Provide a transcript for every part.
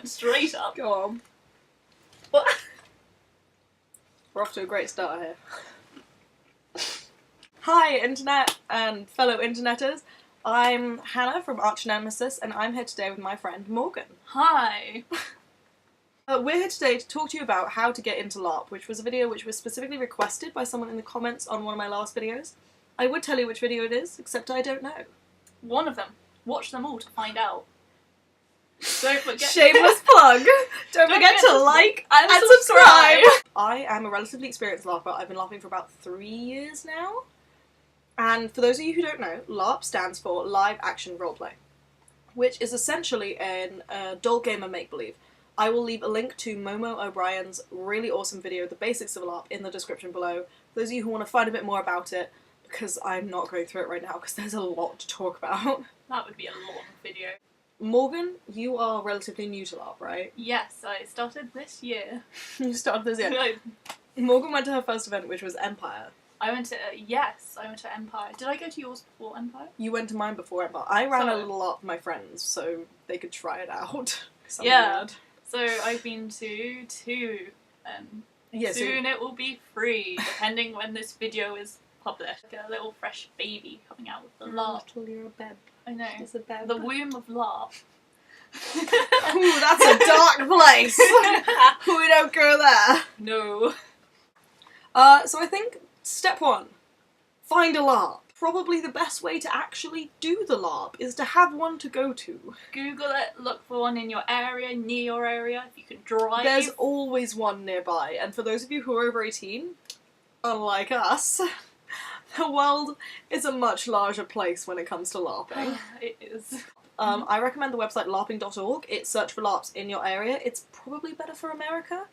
Straight up. Go on. What? We're off to a great start here. Hi, internet and fellow interneters. I'm Hannah from Arch Nemesis, and I'm here today with my friend Morgan. Hi. We're here today to talk to you about how to get into LARP, which was a video which was specifically requested by someone in the comments on one of my last videos. I would tell you which video it is, except I don't know. One of them. Watch them all to find out. Don't forget. Shameless plug! Don't forget to like and subscribe! I am a relatively experienced LARPer. I've been LARPing for about 3 years now. And for those of you who don't know, LARP stands for Live Action Roleplay, which is essentially an adult gamer make-believe. I will leave a link to Momo O'Brien's really awesome video, The Basics of LARP, in the description below. For those of you who want to find a bit more about it, because I'm not going through it right now, because there's a lot to talk about. That would be a long video. Morgan, you are relatively new to LARP, right? Yes, I started this year. You started this year. Morgan went to her first event, which was Empire. I went to Empire. Did I go to yours before Empire? You went to mine before Empire. I ran a little LARP for my friends, so they could try it out. Yeah. So I've been to two, and Yeah, soon it will be 3, depending when this video is published. Like a little fresh baby coming out with the LARP. You're a beb. I know. It's a beb. The womb of LARP. Ooh, that's a dark place! We don't go there. No. So I think step 1, find a LARP. Probably the best way to actually do the LARP is to have one to go to. Google it, look for one in your area, near your area, if you can drive. There's always one nearby, and for those of you who are over 18, unlike us, the world is a much larger place when it comes to LARPing. It is. I recommend the website larping.org. It's search for LARPs in your area. It's probably better for America,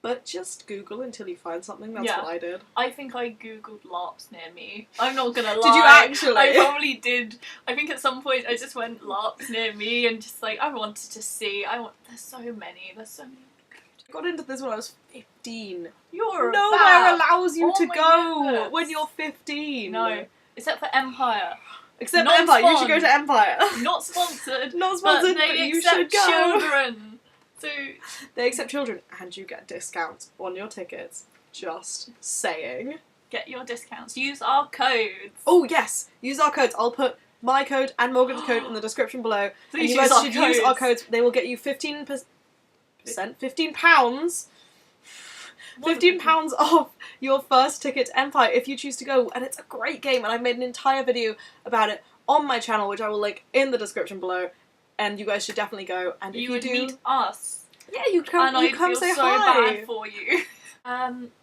but just Google until you find something. That's what I did. I think I googled LARPs near me. I'm not gonna lie. Did you actually? I probably did. I think at some point I just went LARPs near me and just like, I wanted to see. There's so many. I got into this when I was 15. You're Nowhere allows you to my go goodness. when you're 15. No. Except for Empire. Except for Empire. You should go to Empire. Not sponsored. Not sponsored, but you accept should go. children. So They accept children, and you get discounts on your tickets. Just saying. get your discounts. Use our codes. Oh yes, use our codes. I'll put my code and Morgan's code in the description below. Please and you guys should use our codes. codes. They will get you £15. £15 off your first ticket to Empire if you choose to go, and it's a great game, and I've made an entire video about it on my channel, which I will link in the description below, and you guys should definitely go. And if you would do, meet us. yeah, you come, And you come I feel say so hi. bad for you.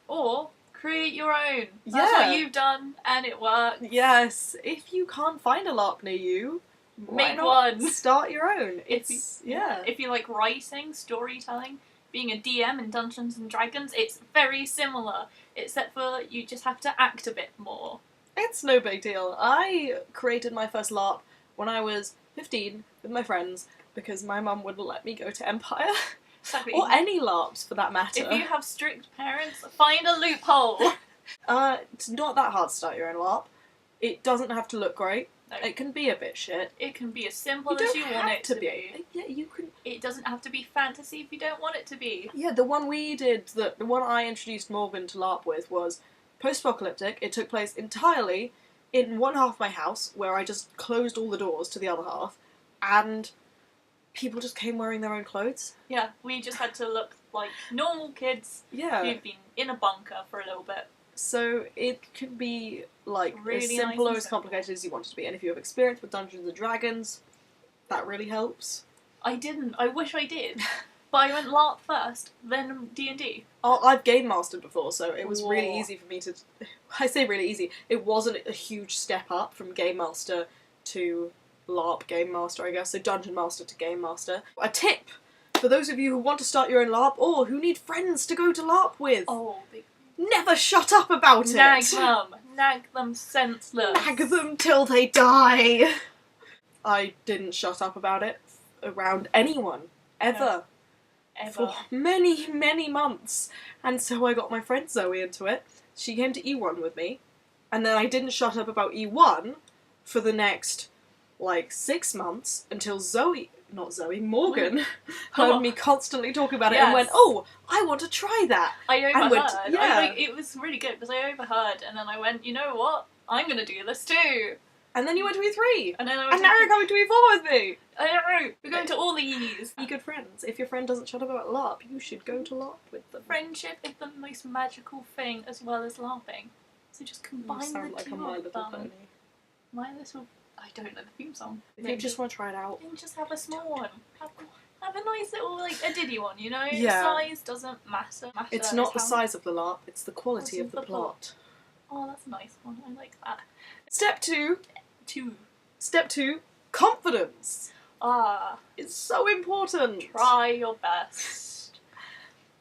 Or create your own. That's Yeah. what you've done, and it worked. Yes, if you can't find a LARP near you, why Make not one. Start your own. If It's If you like writing, storytelling, being a DM in Dungeons and Dragons, it's very similar. Except for you just have to act a bit more. It's no big deal. I created my first LARP when I was 15 with my friends because my mum wouldn't let me go to Empire. Exactly. Or any LARPs for that matter. If you have strict parents, find a loophole. It's not that hard to start your own LARP. It doesn't have to look great. No. It can be a bit shit. It can be as simple You as don't you have want it to be. Yeah, you can. It doesn't have to be fantasy if you don't want it to be. Yeah, the one we did, the one I introduced Morgan to LARP with was post-apocalyptic. It took place entirely in one half of my house, where I just closed all the doors to the other half, and people just came wearing their own clothes. Yeah, we just had to look like normal kids Yeah. who've been in a bunker for a little bit. So it can be like Really as nice simple or and as simple. complicated as you want it to be. And if you have experience with Dungeons and Dragons, that really helps. I didn't. I wish I did. But I went LARP first, then D&D. I've game mastered before, so it was really Whoa. easy for me to... I say really easy. It wasn't a huge step up from Game Master to LARP Game Master, I guess. So Dungeon Master to Game Master. A tip for those of you who want to start your own LARP or who need friends to go to LARP with. Oh, Never shut up about nag it! them. Nag them senseless. Nag them till they die! I didn't shut up about it around anyone. Ever. Ever. For many, many months. And so I got my friend Zoe into it. She came to E1 with me. And then I didn't shut up about E1 for the next like 6 months until Morgan heard me constantly talk about it and went, oh, I want to try that. I overheard. Yeah. It was really good because I overheard and then I went, you know what? I'm going to do this too. And then you went to E3. And then and now you're coming to E4 with me. I know. We're going to all the E's. Be good friends. If your friend doesn't shut up about LARP, you should go to LARP with them. Friendship is the most magical thing as well as LARPing. So just combine you sound the like two a My of Little them. Pony. My Little... I don't know the theme song. If you just want to try it out. Then just have a small one. Have a nice little, like, a diddy one, you know? Yeah. Size doesn't matter. It's not the size of the LARP, it's the quality of the plot. Oh, that's a nice one. I like that. Step 2. 2. Step 2. Confidence. Ah. It's so important. Try your best.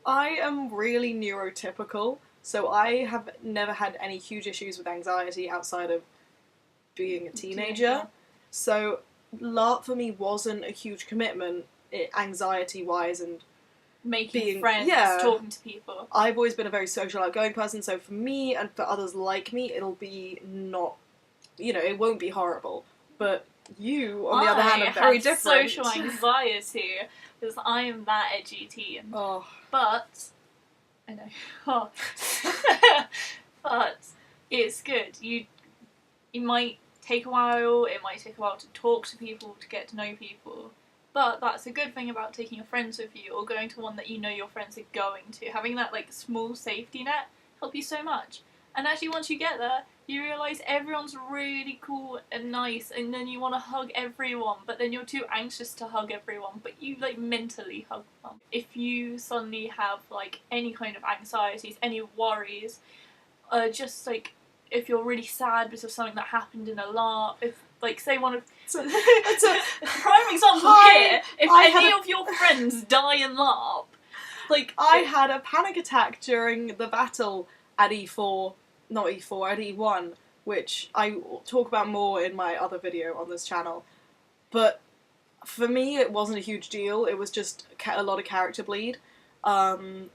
I am really neurotypical, so I have never had any huge issues with anxiety outside of being a teenager. So LARP for me wasn't a huge commitment, anxiety-wise and making friends, talking to people. I've always been a very social, outgoing person, so for me and for others like me, it'll be not, it won't be horrible. But you, on the other hand, are very different. Social anxiety, because I am that edgy teen. Oh. But, I know. Oh. But it's good. You might take a while, it might take a while to talk to people, to get to know people. But that's a good thing about taking your friends with you or going to one that you know your friends are going to. Having that like small safety net help you so much. And actually once you get there, you realise everyone's really cool and nice and then you want to hug everyone but then you're too anxious to hug everyone but you like mentally hug them. If you suddenly have like any kind of anxieties, any worries, just like if you're really sad because of something that happened in a LARP, if like say one of it's a prime example here. If any of your friends die in LARP, like I had a panic attack during the battle at E4, not E4, at E1, which I talk about more in my other video on this channel. But for me, it wasn't a huge deal. It was just a lot of character bleed, and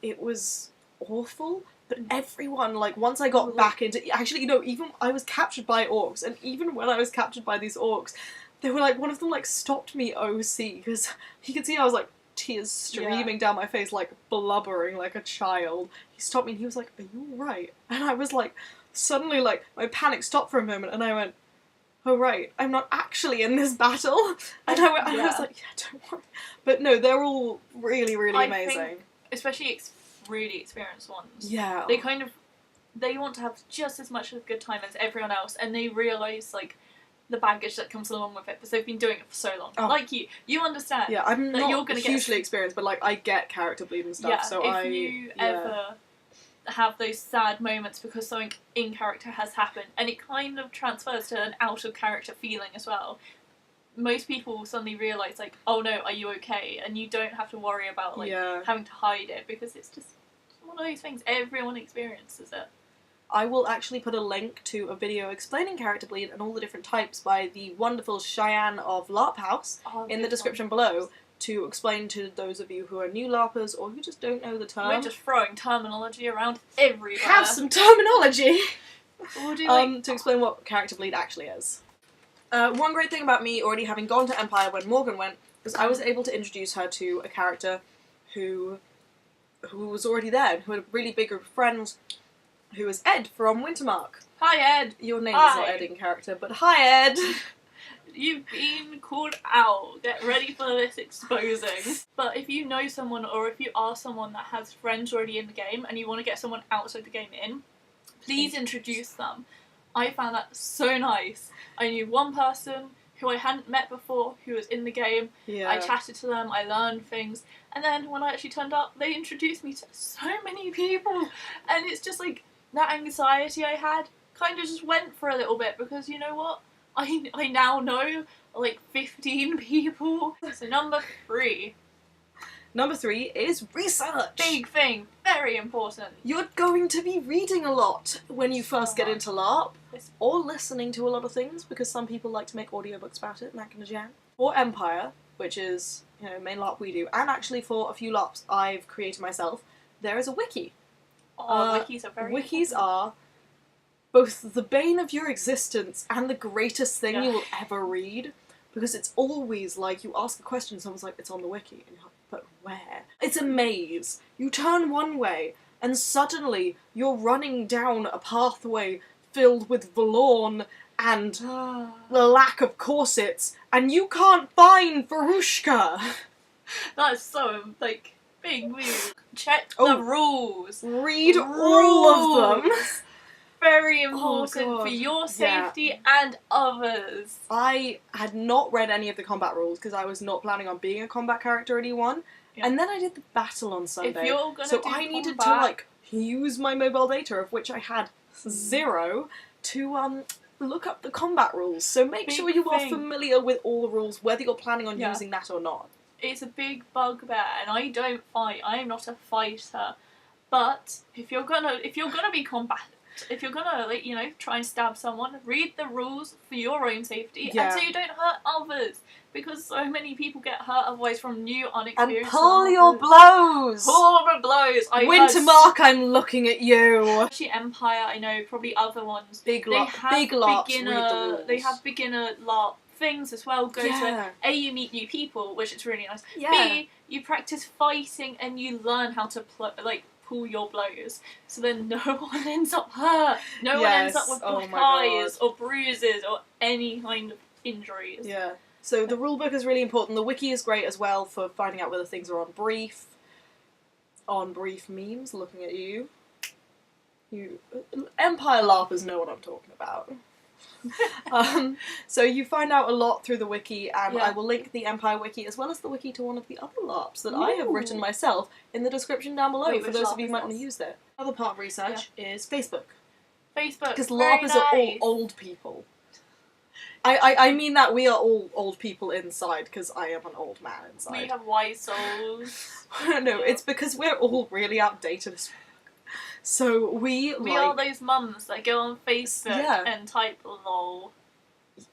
it was awful. But everyone, like, once I got back into... Actually, even I was captured by orcs, and even when I was captured by these orcs, they were like, one of them, like, stopped me OC, because he could see I was, like, tears streaming down my face, like, blubbering like a child. He stopped me and he was like, are you alright? And I was like, suddenly, like, my panic stopped for a moment, and I went, oh right, I'm not actually in this battle. And I was like, yeah, don't worry. But no, they're all really, really amazing. Think, especially really experienced ones. Yeah. They want to have just as much of a good time as everyone else, and they realise, like, the baggage that comes along with it, because they've been doing it for so long. Oh. Like you understand. Yeah, I'm that not you're gonna hugely experienced, but, like, I get character bleed and stuff, so if you ever have those sad moments because something in character has happened, and it kind of transfers to an out-of-character feeling as well, most people suddenly realise, like, oh no, are you okay? And you don't have to worry about, like, having to hide it, because it's just one of those things. Everyone experiences it. I will actually put a link to a video explaining character bleed and all the different types by the wonderful Cheyenne of LARP House in the description below to explain to those of you who are new LARPers or who just don't know the term. We're just throwing terminology around everywhere. Have some terminology! To explain what character bleed actually is. One great thing about me already having gone to Empire when Morgan went was I was able to introduce her to a character who was already there and who had a really big group of friends, who was Ed from Wintermark. Hi Ed! Your name is not Ed in character, but hi Ed! You've been called out. Get ready for this exposing. But if you know someone, or if you are someone that has friends already in the game and you want to get someone outside the game in, please introduce them. I found that so nice. I knew one person who I hadn't met before who was in the game. Yeah. I chatted to them, I learned things, and then when I actually turned up, they introduced me to so many people. And it's just like, that anxiety I had kind of just went for a little bit, because you know what? I now know like 15 people. So number 3. Number 3 is research. Big thing. Very important. You're going to be reading a lot when you first get into LARP. Or listening to a lot of things, because some people like to make audiobooks about it and that kind of jam. For Empire, which is, main LARP we do, and actually for a few LARPs I've created myself, there is a wiki. Oh, wikis are very Wikis are both the bane of your existence and the greatest thing Yeah. you will ever read. Because it's always like, you ask a question, someone's like, it's on the wiki. And you're like, but where? It's a maze. You turn one way, and suddenly you're running down a pathway filled with Valorn and the lack of corsets, and you can't find Varushka. That's so, like, big move. Check the rules. Read all of them. Very important God. for your safety and others. I had not read any of the combat rules because I was not planning on being a combat character in E1. Yeah. And then I did the battle on Sunday. If you're gonna so do I needed to combat- like use my mobile data, of which I had 0, to look up the combat rules. So make Big sure you are thing. familiar with all the rules, whether you're planning on Yeah. using that or not. It's a big bugbear, and I don't fight. I am not a fighter. But if you're gonna be combatant, if you're gonna, like, you know, try and stab someone, read the rules for your own safety, Yeah. and so you don't hurt others. Because so many people get hurt otherwise from new, unexperienced. And pull your blows! Pull the blows! Wintermark, I'm looking at you! Actually, Empire, I know, probably other ones. Big They LARP, have big LARPs beginner. read the rules. They have beginner LARP things as well. Go Yeah. to A, you meet new people, which is really nice. Yeah. B, you practice fighting and you learn how to pull your blows, so then no one ends up hurt. No one ends up with black eyes or bruises or any kind of injuries. Yeah. So the rulebook is really important. The wiki is great as well for finding out whether things are on brief. On brief memes, looking at you. You Empire LARPers know what I'm talking about. So you find out a lot through the wiki, and Yeah. I will link the Empire wiki as well as the wiki to one of the other LARPs that I have written myself in the description down below Wait, for which those LARP of you who is might want this? to use it. Another part of research is Facebook. Facebook, Because very LARPers are all nice. old people. I mean that we are all old people inside, because I am an old man inside. We have wise souls. No, it's because we're all really outdated as fuck. So we are those mums that go on Facebook Yeah. and type lol.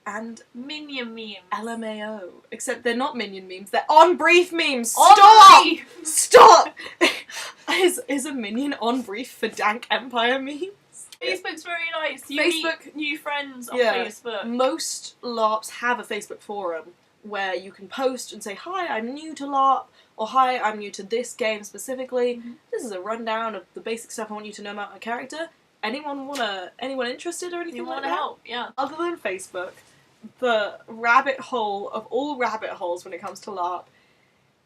And Minion memes. LMAO. Except they're not minion memes, they're on brief memes! On Stop! brief! Stop! Is a minion on brief for dank Empire memes? Facebook's very nice. You Facebook- meet new friends on Yeah. Facebook. Most LARPs have a Facebook forum where you can post and say, hi, I'm new to LARP, or hi, I'm new to this game specifically. Mm-hmm. This is a rundown of the basic stuff I want you to know about my character. Anyone interested or anything You like want to that? help, yeah. Other than Facebook, the rabbit hole of all rabbit holes when it comes to LARP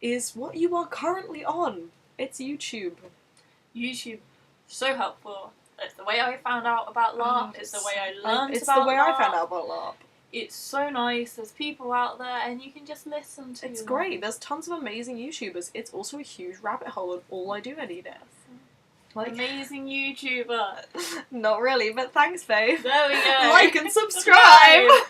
is what you are currently on. It's YouTube. YouTube, so helpful. It's the way I found out about LARP. It's the way I learned It's about the way LARP. I found out about LARP. It's so nice. There's people out there, and you can just listen to It's them. great. There's tons of amazing YouTubers. It's also a huge rabbit hole, and all I do any day. Like, Amazing YouTuber. not really, but thanks, babe. There we go. Like and subscribe!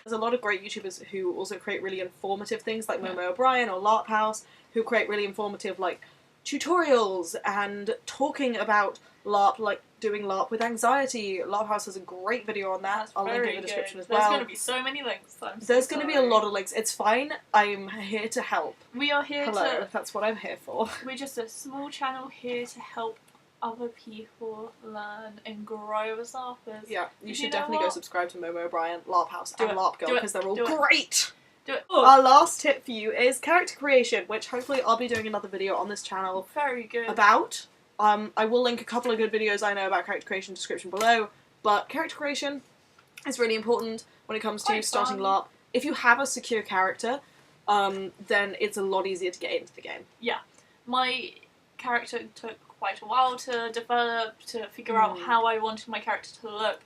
There's a lot of great YouTubers who also create really informative things, like Momo O'Brien or LARP House, who create really informative, like, tutorials and talking about LARP, like doing LARP with anxiety. LARP House has a great video on that. I'll link it in the description as well. There's going to be so many links. There's going to be a lot of links. It's fine. I'm here to help. We are here Hello, to... that's what I'm here for. We're just a small channel here to help other people learn and grow as LARPers. Yeah, you should know definitely go what? subscribe to Momo O'Brien, LARP House, Do and it. LARP Girl, Do it. because they're all Do it. great! Do it. Our last tip for you is character creation, which hopefully I'll be doing another video on this channel Very good. about. I will link a couple of good videos I know about character creation description below, but character creation is really important when it comes to Quite starting fun. LARP. If you have a secure character, then it's a lot easier to get into the game. Yeah. My character took quite a while to develop, to figure out how I wanted my character to look,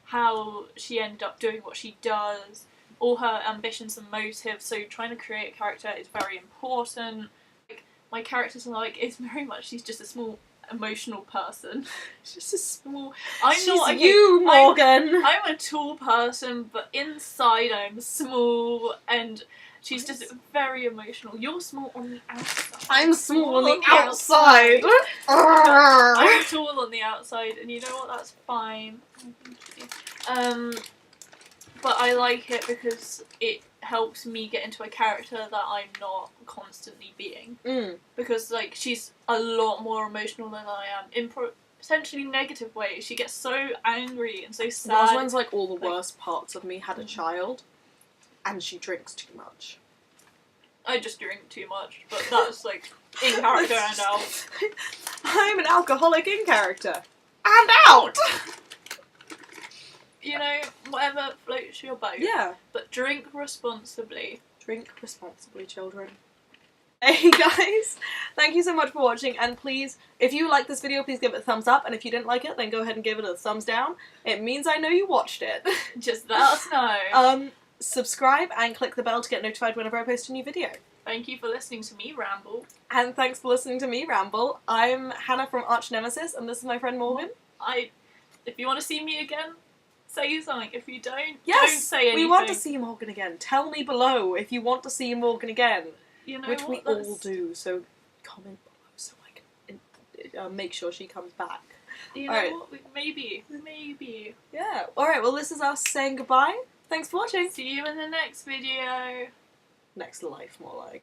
how she ended up doing what she does, all her ambitions and motives, so trying to create a character is very important. Like, my character's like, it's very much, she's just a small emotional person. She's just a small... She's you, Morgan! I'm a tall person, but inside I'm small, and she's just very emotional. You're small on the outside. I'm small on the outside! I'm tall on the outside, and you know what? That's fine. But I like it because it helps me get into a character that I'm not constantly being. Because, like, she's a lot more emotional than I am. potentially negative ways. She gets so angry and so sad. Rosalind's like all the worst parts of me had a child, and she drinks too much. I just drink too much, but that's like in character and out. I'm an alcoholic in character. And out! You know, whatever floats your boat. Yeah. But drink responsibly. Drink responsibly, children. Hey guys, thank you so much for watching, and please, if you like this video, please give it a thumbs up, and if you didn't like it, then go ahead and give it a thumbs down. It means I know you watched it. Just let us know. Subscribe and click the bell to get notified whenever I post a new video. Thank you for listening to me ramble. And thanks for listening to me ramble. I'm Hannah from Arch Nemesis, and this is my friend Morgan. If you want to see me again, say something. If you don't, yes, don't say anything. We want to see Morgan again. Tell me below if you want to see Morgan again. You know which what? we all do, so comment below so I can make sure she comes back. You know what? Maybe. Yeah. Alright, well this is us saying goodbye. Thanks for watching. See you in the next video. Next life, more like.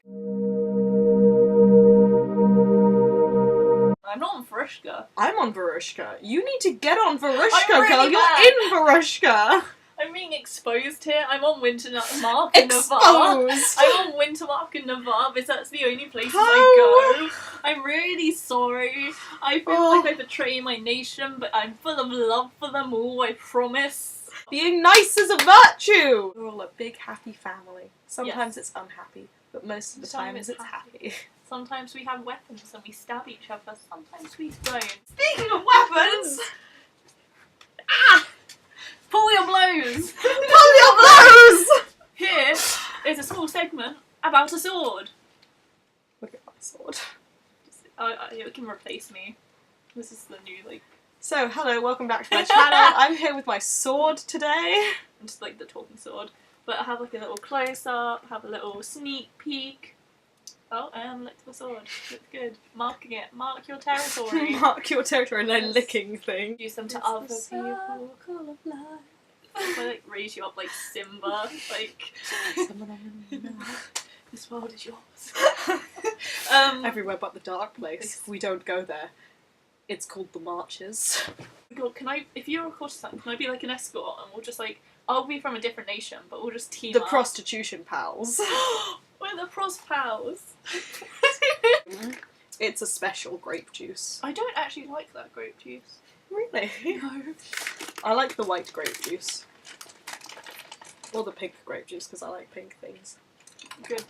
I'm not on Varushka. I'm on Varushka. You need to get on Varushka, really girl. bad. You're in Varushka. I'm being exposed here. I'm on Wintermark in Navarre. I'm on Wintermark in Navarre because that's the only place I go. I'm really sorry. I feel like I betray my nation, but I'm full of love for them all, I promise. Being nice is a virtue! We're all a big happy family. Sometimes it's unhappy, but most of the time it's happy. Sometimes we have weapons and we stab each other, sometimes we don't. Speaking of weapons! Ah! Pull your blows! Pull your blows! Here is a small segment about a sword. Look at my sword. It can replace me. This is the new, like... So, hello, welcome back to my channel. I'm here with my sword today. Just like the talking sword. But I have like a little close-up, have a little sneak peek. Oh, and lick the sword. Looks good. Marking it. Mark your territory. Mark your territory, no licking thing. Use them to other people. I like raise you up like Simba. Like this world is yours. Everywhere but the dark place. We don't go there. It's called the Marches. God, can I? If you're a courtesan, can I be like an escort and we'll just like I'll be from a different nation, but we'll just team up. The prostitution pals. We're the pros pals. It's a special grape juice. I don't actually like that grape juice. Really? No. I like the white grape juice. Or the pink grape juice, because I like pink things. Good.